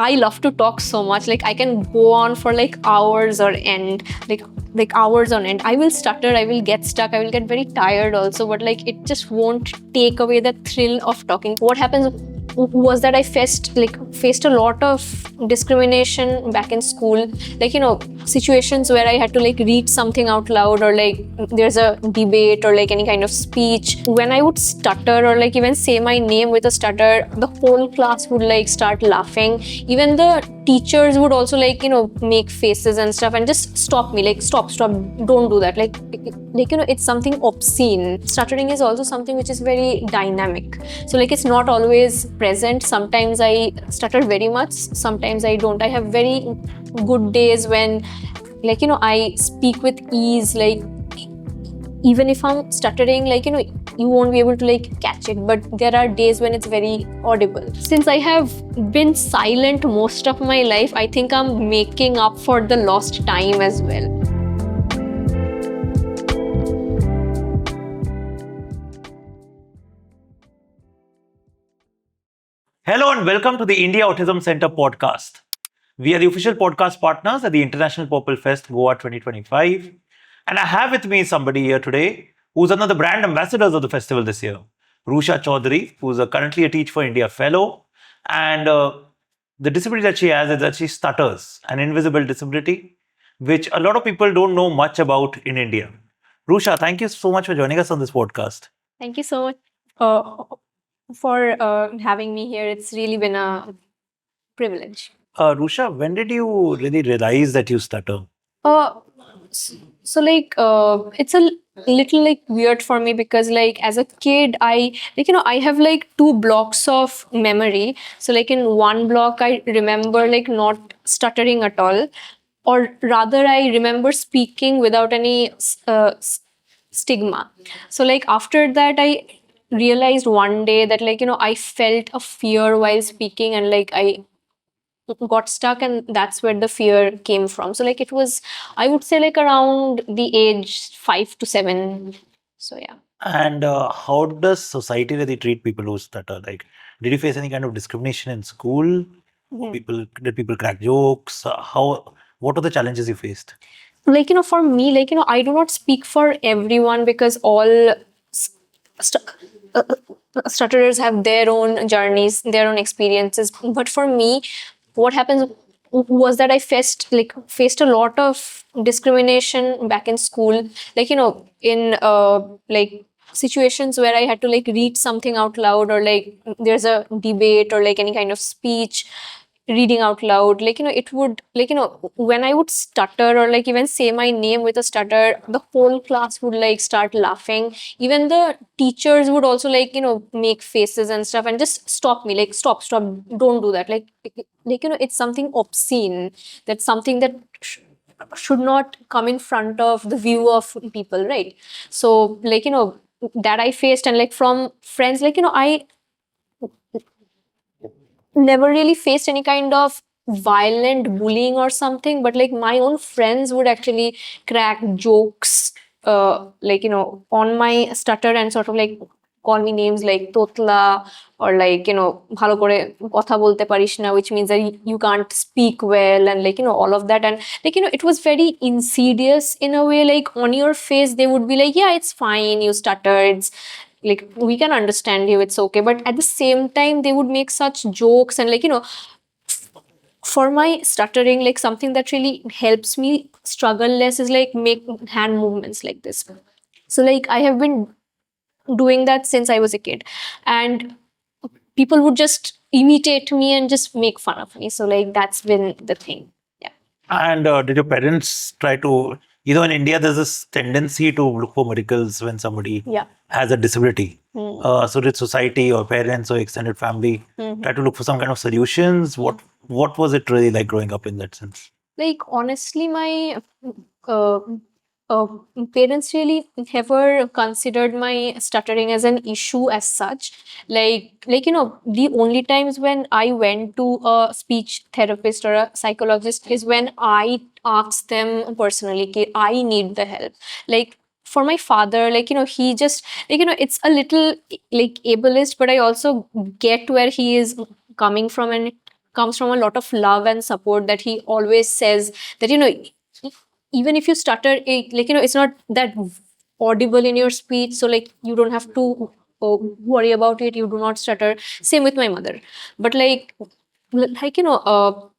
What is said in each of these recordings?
I love to talk so much. Like I can go on for like hours or end, like hours on end. I will stutter, I will get stuck, I will get very tired also, but like it just won't take away the thrill of talking. What happens was that I faced a lot of discrimination back in school, like situations where I had to like read something out loud, or like there's a debate or like any kind of speech. When I would stutter or like even say my name with a stutter, the whole class would like start laughing. Even the teachers would also like make faces and stuff and just stop me, like stop, don't do that, like it's something obscene. Stuttering is also something which is very dynamic, so like it's not always present. Sometimes I stutter very much, sometimes I don't. I have very good days when like I speak with ease, like even if I'm stuttering, like you won't be able to like catch it, but there are days when it's very audible. Since I have been silent most of my life, I think I'm making up for the lost time as well. Hello and welcome to the India Autism Center podcast. We are the official podcast partners at the International Purple Fest Goa 2025. And I have with me somebody here today who's one of the brand ambassadors of the festival this year, Rusha Chaudhary, who's currently a Teach for India fellow. And the disability that she has is that she stutters, an invisible disability, which a lot of people don't know much about in India. Rusha, thank you so much for joining us on this podcast. Thank you so much for having me here. It's really been a privilege. Rusha, when did you really realize that you stutter? So like it's a little like weird for me, because like as a kid I like I have like two blocks of memory. So like in one block I remember like not stuttering at all, or rather I remember speaking without any stigma. So like after that I realized one day that like I felt a fear while speaking, and like I got stuck, and that's where the fear came from. So like it was, I would say, like around the age 5 to 7. So yeah. And how does society really treat people who stutter? Like, did you face any kind of discrimination in school? Did people crack jokes? What are the challenges you faced? Like for me, like I do not speak for everyone, because all st- uh, stutterers have their own journeys, their own experiences. But for me, what happens was that I faced a lot of discrimination back in school, like in like situations where I had to like read something out loud, or like there's a debate or like any kind of speech, reading out loud, like it would like when I would stutter or like even say my name with a stutter, the whole class would like start laughing. Even the teachers would also like make faces and stuff and just stop me, like stop, don't do that, like it's something obscene. That's something that should not come in front of the view of people, right? So like that I faced. And like from friends, like I never really faced any kind of violent bullying or something, but like my own friends would actually crack jokes like on my stutter, and sort of like call me names like totla, or like bhalo kore kotha bolte parish na, which means that you can't speak well, and like all of that. And like it was very insidious in a way. Like on your face they would be like, yeah, it's fine, you stutter, it's like we can understand you, it's okay. But at the same time they would make such jokes. And like for my stuttering, like something that really helps me struggle less is like make hand movements like this. So like I have been doing that since I was a kid, and people would just imitate me and just make fun of me. So like that's been the thing. Yeah. And did your parents try to, in India, there's this tendency to look for miracles when somebody Yeah. has a disability. So did society or parents or extended family try to look for some kind of solutions? What was it really like growing up in that sense? Like honestly, my uh, uh, parents really never considered my stuttering as an issue as such. Like the only times when I went to a speech therapist or a psychologist is when I asked them personally, "Okay, I need the help." Like for my father, like he just like it's a little like ableist, but I also get where he is coming from. And comes from a lot of love and support, that he always says that, even if you stutter, it's not that audible in your speech, so like you don't have to worry about it, you do not stutter. Same with my mother. But like you know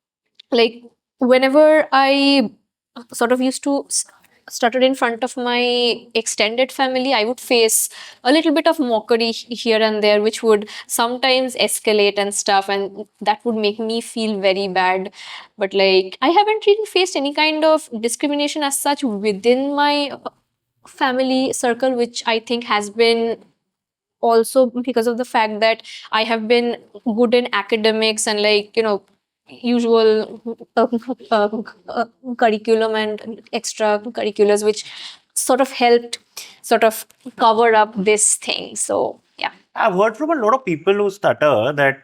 like whenever I sort of used to stutter in front of my extended family, I would face a little bit of mockery here and there, which would sometimes escalate and stuff, and that would make me feel very bad. But like I haven't really faced any kind of discrimination as such within my family circle, which I think has been also because of the fact that I have been good in academics and usual curriculum and extra curriculars, which sort of helped sort of cover up this thing. So yeah. I've heard from a lot of people who stutter that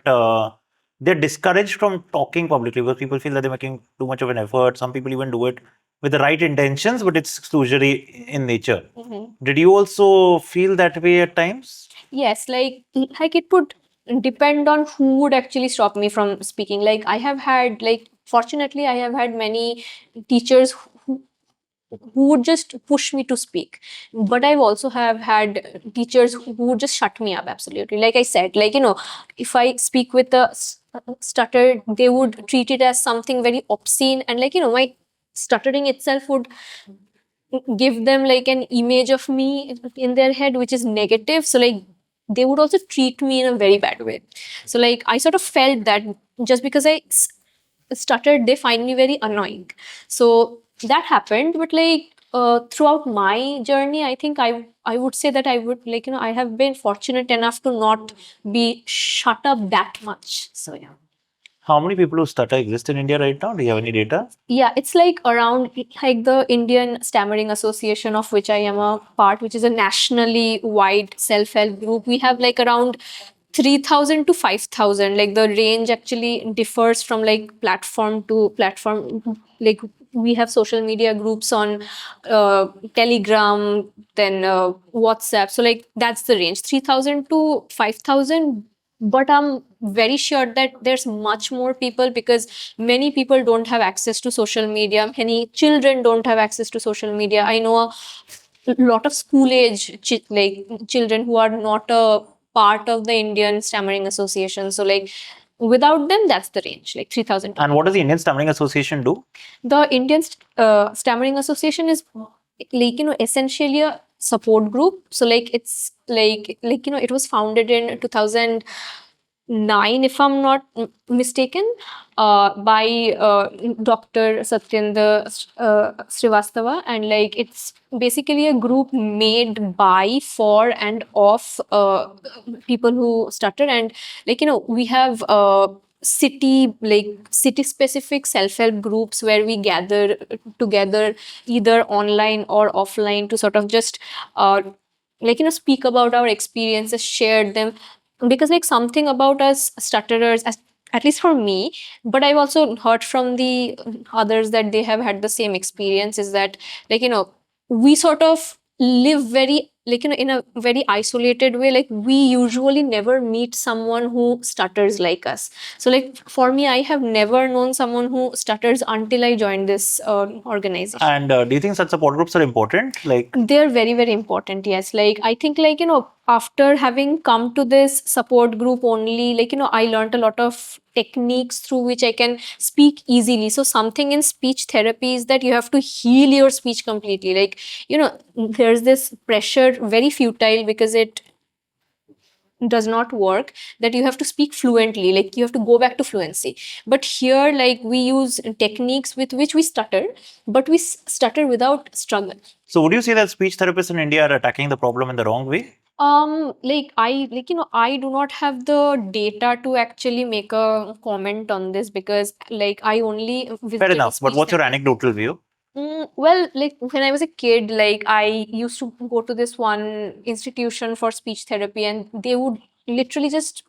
they're discouraged from talking publicly because people feel that they're making too much of an effort. Some people even do it with the right intentions, but it's exclusionary in nature. Did you also feel that way at times? Yes, like it would depend on who would actually stop me from speaking. Like I have had, like fortunately I have had many teachers who would just push me to speak, but I've also have had teachers who would just shut me up. Absolutely, like I said, if I speak with a stutter, they would treat it as something very obscene, and my stuttering itself would give them like an image of me in their head which is negative, so like they would also treat me in a very bad way. So like I sort of felt that just because I stuttered, they find me very annoying. So that happened. But throughout my journey, I think I would say that I would I have been fortunate enough to not be shut up that much. So yeah. How many people who stutter exist in India right now? Do you have any data? Yeah, it's like around like the Indian Stammering Association, of which I am a part, which is a nationally wide self-help group. We have like around 3,000 to 5,000. Like the range actually differs from like platform to platform. Like we have social media groups on Telegram, then WhatsApp. So like that's the range, 3,000 to 5,000. But I'm very sure that there's much more people, because many people don't have access to social media. Many children don't have access to social media. I know a lot of school age children who are not a part of the Indian Stammering Association. So like without them, that's the range, like 3,000. And what does the Indian Stammering Association do? The Indian Stammering Association is essentially a support group. So like it's it was founded in 2009, if I'm not mistaken, by Dr. Satyendra Srivastava, and like it's basically a group made by, for, and of people who stutter. And we have city specific self-help groups where we gather together either online or offline to sort of just speak about our experiences, share them, because like something about us stutterers, at least for me, but I've also heard from the others that they have had the same experience, is that we sort of live very in a very isolated way. Like we usually never meet someone who stutters like us. So like for me, I have never known someone who stutters until I joined this organization. And do you think such support groups are important? Like they're very, very important. Yes. Like I think after having come to this support group only, I learned a lot of techniques through which I can speak easily. So something in speech therapy is that you have to heal your speech completely. Like there's this pressure, very futile, because it does not work, that you have to speak fluently, like you have to go back to fluency. But here, like we use techniques with which we stutter, but we stutter without struggle. so would you say that speech therapists in India are attacking the problem in the wrong way? I do not have the data to actually make a comment on this, because like I only visited Fair a enough. But speech what's your therapist. anecdotal view? Well, like when I was a kid, like I used to go to this one institution for speech therapy, and they would literally just,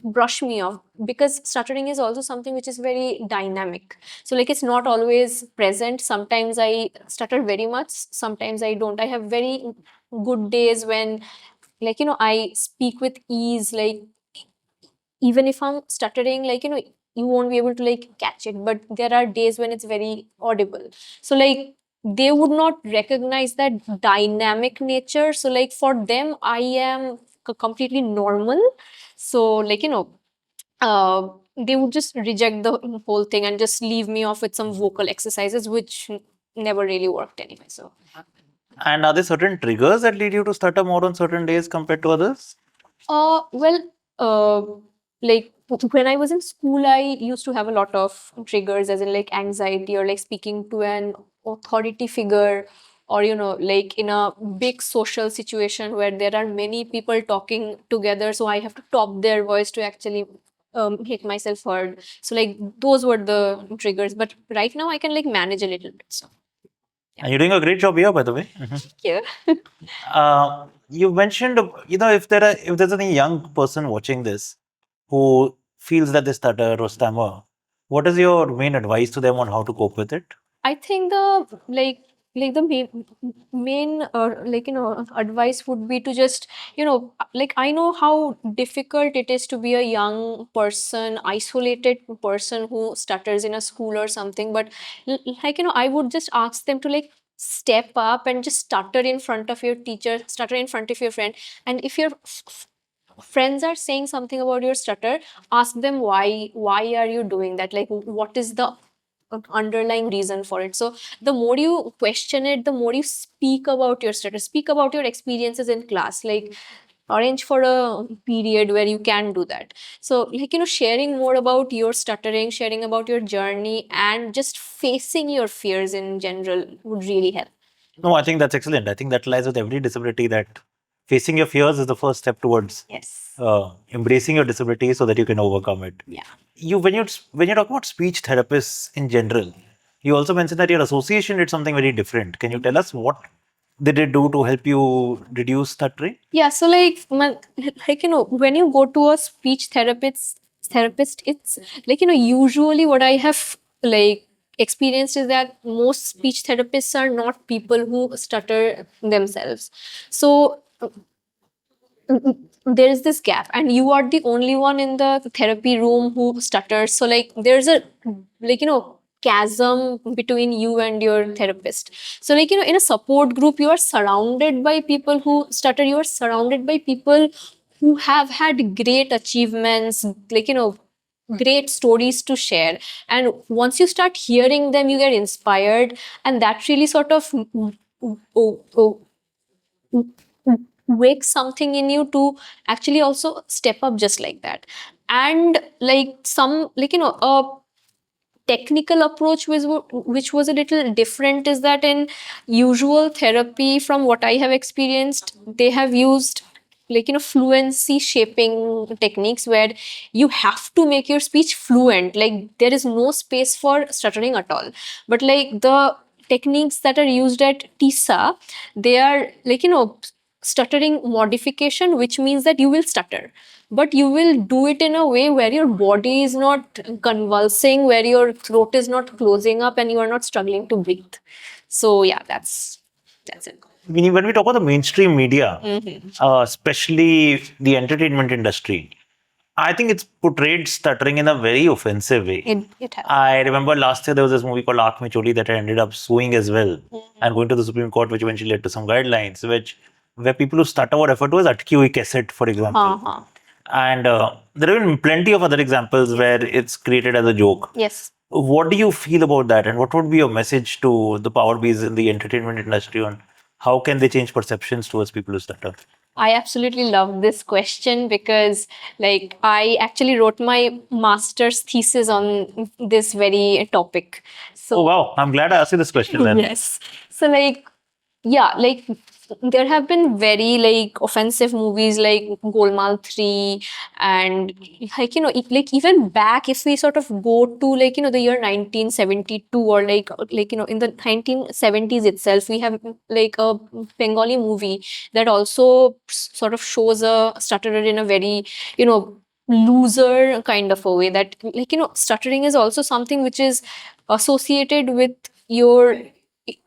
brush me off, because stuttering is also something which is very dynamic. So like it's not always present. Sometimes I stutter very much, sometimes I don't. I have very good days when I speak with ease, like even if I'm stuttering, like, you won't be able to like catch it, but there are days when it's very audible. So like they would not recognize that dynamic nature. So like for them, I am completely normal. So like, they would just reject the whole thing and just leave me off with some vocal exercises, which never really worked anyway. So And are there certain triggers that lead you to stutter more on certain days compared to others? Well, uh, like when I was in school, I used to have a lot of triggers, as in like anxiety or like speaking to an authority figure, or like in a big social situation where there are many people talking together, so I have to top their voice to actually make myself heard. So like those were the triggers, but right now I can like manage a little bit. So And you're doing a great job here, by the way. yeah. You mentioned, if there's any young person watching this who feels that they stutter or stammer, what is your main advice to them on how to cope with it? I think the the main like advice would be to just like, I know how difficult it is to be a young person, isolated person who stutters in a school or something, but like I would just ask them to like step up and just stutter in front of your teacher, stutter in front of your friend. And if your friends are saying something about your stutter, ask them why are you doing that, like what is the underlying reason for it. So the more you question it, the more you speak about your stutter, speak about your experiences in class, like arrange for a period where you can do that. So like sharing more about your stuttering, sharing about your journey, and just facing your fears in general would really help. No, I think that's excellent. I think that lies with every disability that facing your fears is the first step towards Yes. embracing your disability so that you can overcome it. Yeah. When you talk about speech therapists in general, you also mentioned that your association did something very different. Can you tell us what did it do to help you reduce stuttering? Yeah, so like like when you go to a speech therapist, it's like usually what I have like experienced is that most speech therapists are not people who stutter themselves. So there is this gap, and you are the only one in the therapy room who stutters. So like there's a like chasm between you and your therapist. So like in a support group, you are surrounded by people who stutter, you are surrounded by people who have had great achievements, like great stories to share. And once you start hearing them, you get inspired, and that really sort of wake something in you to actually also step up just like that. And like some like a technical approach which was a little different is that in usual therapy, from what I have experienced, they have used like fluency shaping techniques where you have to make your speech fluent, like there is no space for stuttering at all. But like the techniques that are used at TISA, they are like stuttering modification, which means that you will stutter, but you will do it in a way where your body is not convulsing, where your throat is not closing up, and you are not struggling to breathe. So yeah, that's it. When we talk about the mainstream media, especially the entertainment industry, I think it's portrayed stuttering in a very offensive way. It has. I remember last year there was this movie called Aak Mein Choli that I ended up suing as well and going to the Supreme Court, which eventually led to some guidelines, where people who stutter were referred to as atki hui cassette, for example. Uh-huh. And there have been plenty of other examples where it's created as a joke. Yes. What do you feel about that, and what would be your message to the power bees in the entertainment industry on how can they change perceptions towards people who stutter? I absolutely love this question because, like, I actually wrote my master's thesis on this very topic. So, Oh wow, I'm glad I asked you this question then. yes. So, like, yeah, like there have been very like offensive movies like Golmaal 3, and like like even back, if we sort of go to like the year 1972, or like in the 1970s itself, we have like a Bengali movie that also sort of shows a stutterer in a very loser kind of a way, that like stuttering is also something which is associated with your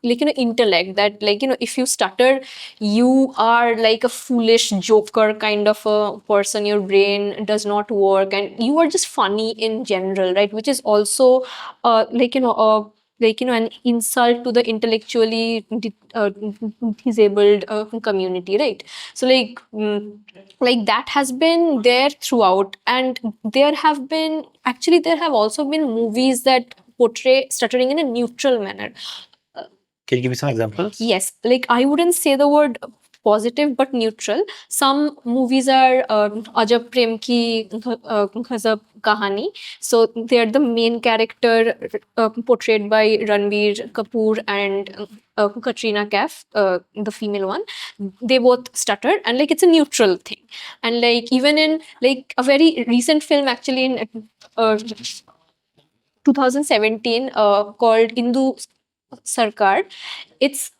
intellect, that if you stutter, you are like a foolish joker kind of a person, your brain does not work and you are just funny in general, right? Which is also an insult to the intellectually disabled community, right? So that has been there throughout, and there have also been movies that portray stuttering in a neutral manner. Can you give me some examples? Yes, I wouldn't say the word positive but neutral. Some movies are Ajab Prem Ki Ghazab Kahani. So they're the main character portrayed by Ranbir Kapoor and Katrina Kaif, the female one. They both stutter, and it's a neutral thing. And even in a very recent film, actually in 2017, called Indu Sarkar. It's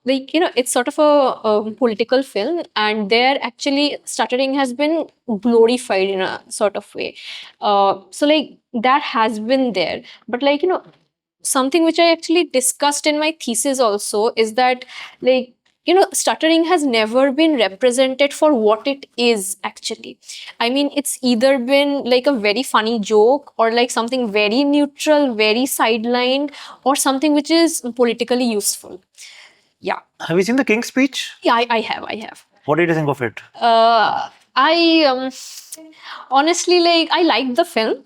it's sort of a political film, and there actually stuttering has been glorified in a sort of way. So that has been there, but something which I actually discussed in my thesis also is that stuttering has never been represented for what it is actually. I mean, it's either been like a very funny joke, or like something very neutral, very sidelined, or something which is politically useful. Yeah. Have you seen the King's Speech? Yeah, I have. What did you think of it? I honestly, I liked the film.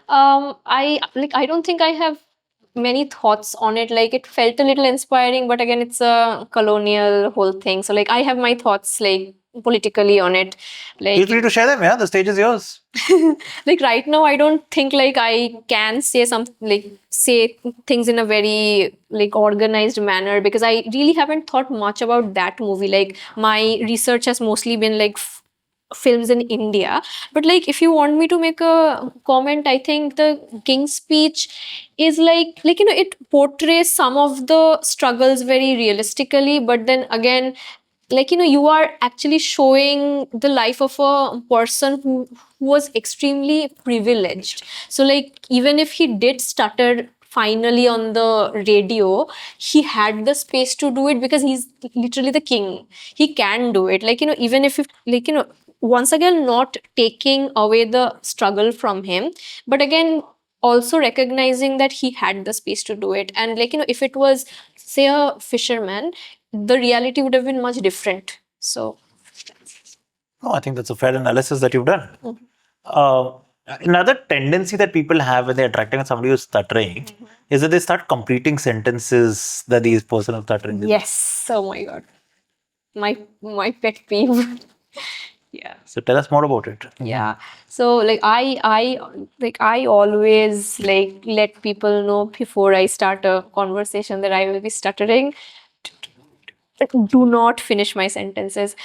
I don't think I have many thoughts on it. It felt a little inspiring, but again, it's a colonial whole thing. So I have my thoughts politically on it. Feel free to share them. Yeah, the stage is yours. Right now, I don't think I can say say things in a very organized manner, because I really haven't thought much about that movie. My research has mostly been films in India. But if you want me to make a comment, I think the King's Speech is it portrays some of the struggles very realistically, but then again, you are actually showing the life of a person who was extremely privileged. So even if he did stutter finally on the radio, he had the space to do it because he's literally the king. He can do it, even if once again, not taking away the struggle from him, but again also recognizing that he had the space to do it. And if it was, say, a fisherman, the reality would have been much different. So Oh, I think that's a fair analysis that you've done. Uh, Another tendency that people have when they're interacting with somebody who's stuttering is that they start completing sentences that these person is stuttering. yes, oh my god, my pet peeve. Yeah. So tell us more about it. Yeah. So I always let people know before I start a conversation that I will be stuttering. Do not finish my sentences.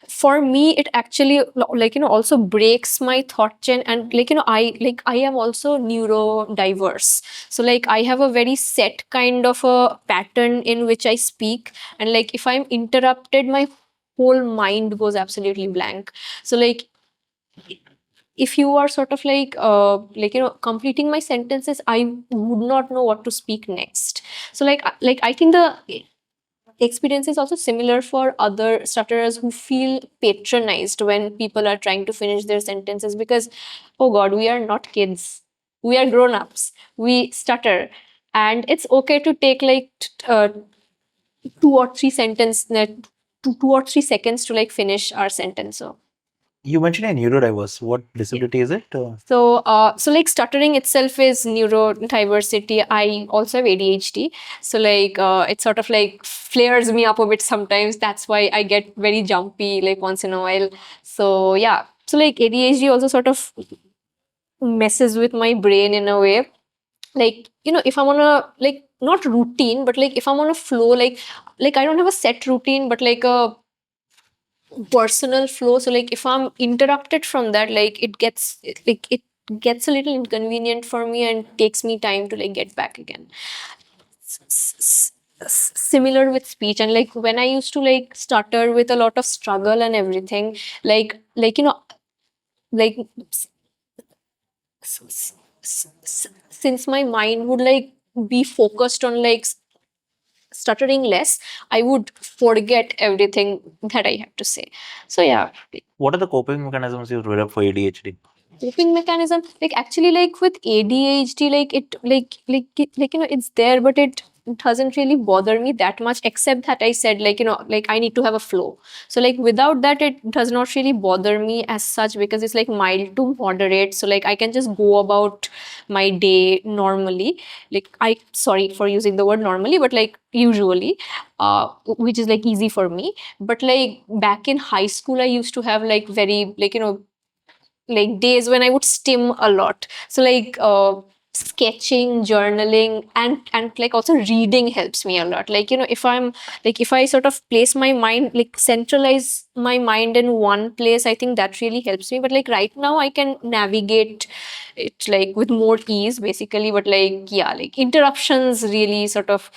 For me, it actually also breaks my thought chain. And I am also neurodiverse, so I have a very set kind of a pattern in which I speak. And if I'm interrupted, my whole mind goes absolutely blank. So if you are sort of completing my sentences, I would not know what to speak next. So I think the experience is also similar for other stutterers who feel patronized when people are trying to finish their sentences, because oh god, we are not kids, we are grown-ups, we stutter, and it's okay to take two or three two or three seconds to finish our sentence. So You mentioned a neurodiverse. What disability is it? Stuttering itself is neurodiversity. I also have ADHD, so it sort of flares me up a bit sometimes. That's why I get very jumpy once in a while. So yeah, so ADHD also sort of messes with my brain in a way. If I'm on a not routine, but if I'm on a flow, I don't have a set routine, but a personal flow. So if I'm interrupted from that, it gets a little inconvenient for me and takes me time to get back again. Similar with speech. And when I used to stutter with a lot of struggle and everything, like since my mind would be focused on stuttering less, I would forget everything that I have to say. So yeah. What are the coping mechanisms you develop for ADHD? Coping mechanism, like actually, like with ADHD, like it it's there, but it doesn't really bother me that much, except that I said, like, like I need to have a flow. So like without that, it does not really bother me as such, because it's like mild to moderate. So like I can just go about my day normally. Like, I sorry for using the word normally, but like usually, which is like easy for me. But like back in high school, I used to have like very, like, like days when I would stim a lot. So like sketching, journaling, and like also reading helps me a lot. Like, if I'm like, if I sort of place my mind, like centralize my mind in one place, I think that really helps me. But like right now I can navigate it like with more ease, basically. But like, yeah, like interruptions really sort of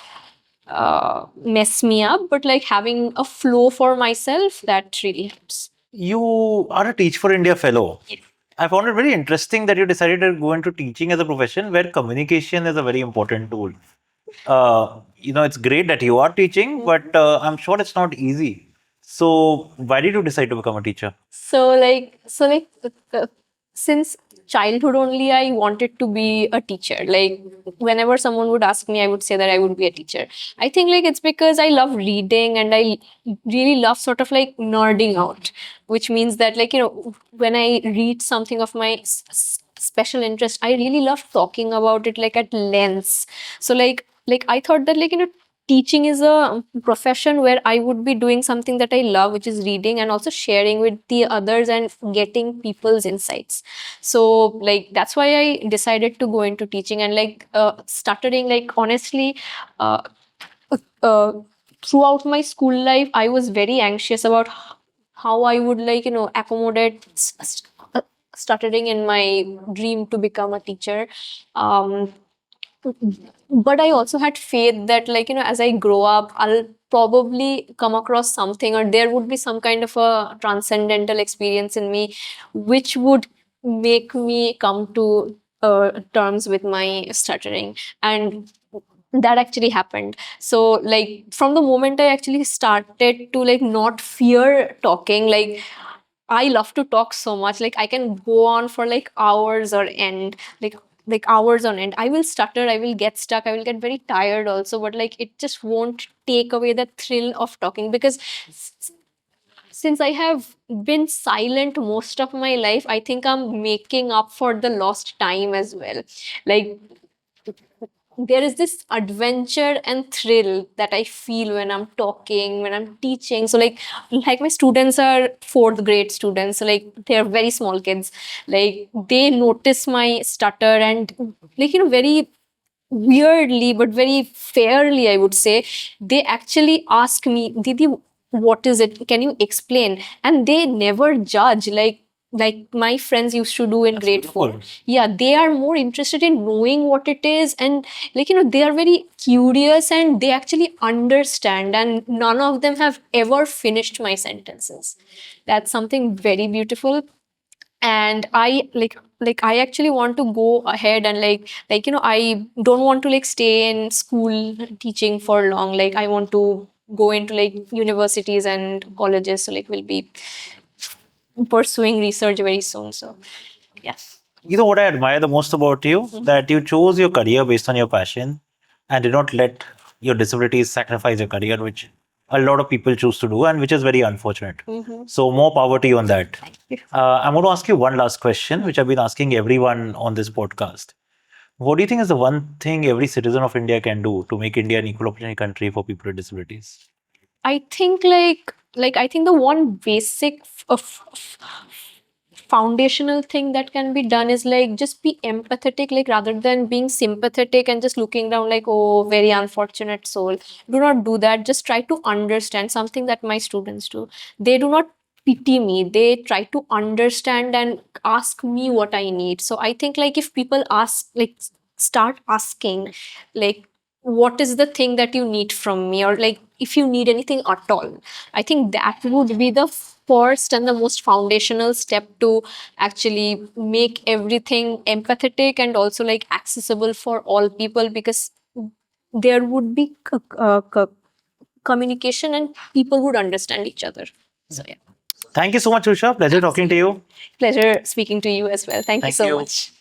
mess me up. But like having a flow for myself, that really helps. You are a Teach for India fellow. Yes. I found it very interesting that you decided to go into teaching as a profession where communication is a very important tool. It's great that you are teaching, but I'm sure it's not easy. So, why did you decide to become a teacher? So since childhood only, I wanted to be a teacher. Like whenever someone would ask me, I would say that I would be a teacher. I think like it's because I love reading, and I really love sort of like nerding out, which means that, like, when I read something of my special interest, I really love talking about it like at lengths. So like I thought that, like, teaching is a profession where I would be doing something that I love, which is reading, and also sharing with the others and getting people's insights. So like that's why I decided to go into teaching. And like stuttering, like honestly, uh, uh, throughout my school life, I was very anxious about how I would, like, accommodate stuttering in my dream to become a teacher. Um, but I also had faith that, like, as I grow up, I'll probably come across something, or there would be some kind of a transcendental experience in me which would make me come to terms with my stuttering. And that actually happened. So like from the moment I actually started to like not fear talking, like I love to talk so much. Like I can go on for like hours or end, like hours on end. I will stutter, I will get stuck, I will get very tired also, but like it just won't take away the thrill of talking, because since I have been silent most of my life, I think I'm making up for the lost time as well. Like there is this adventure and thrill that I feel when I'm talking, when I'm teaching. So like my students are fourth grade students, so like they're very small kids. Like they notice my stutter, and like, very weirdly but very fairly, I would say, they actually ask me, Didi, what is it, can you explain? And they never judge, like my friends used to do in That's grade beautiful. 4. Yeah, they are more interested in knowing what it is, and like, they are very curious, and they actually understand, and none of them have ever finished my sentences. That's something very beautiful. And I like I actually want to go ahead and like I don't want to like stay in school teaching for long. Like I want to go into like universities and colleges, so like we'll be pursuing research very soon. So yes. You know what I admire the most about you? That you chose your career based on your passion and did not let your disabilities sacrifice your career, which a lot of people choose to do, and which is very unfortunate. So, more power to you on that. I'm going to ask you one last question, which I've been asking everyone on this podcast. What do you think is the one thing every citizen of India can do to make India an equal opportunity country for people with disabilities? I think like I think the one basic foundational thing that can be done is like just be empathetic, like rather than being sympathetic and just looking down like, oh, very unfortunate soul. Do not do that. Just try to understand. Something that my students do, they do not pity me, they try to understand and ask me what I need. So I think like if people ask, like start asking, like what is the thing that you need from me, or like if you need anything at all, I think that would be the first and the most foundational step to actually make everything empathetic and also like accessible for all people. Because there would be communication and people would understand each other. So yeah. Thank you so much, Usha. Pleasure talking to you. Pleasure speaking to you as well. Thank you so much.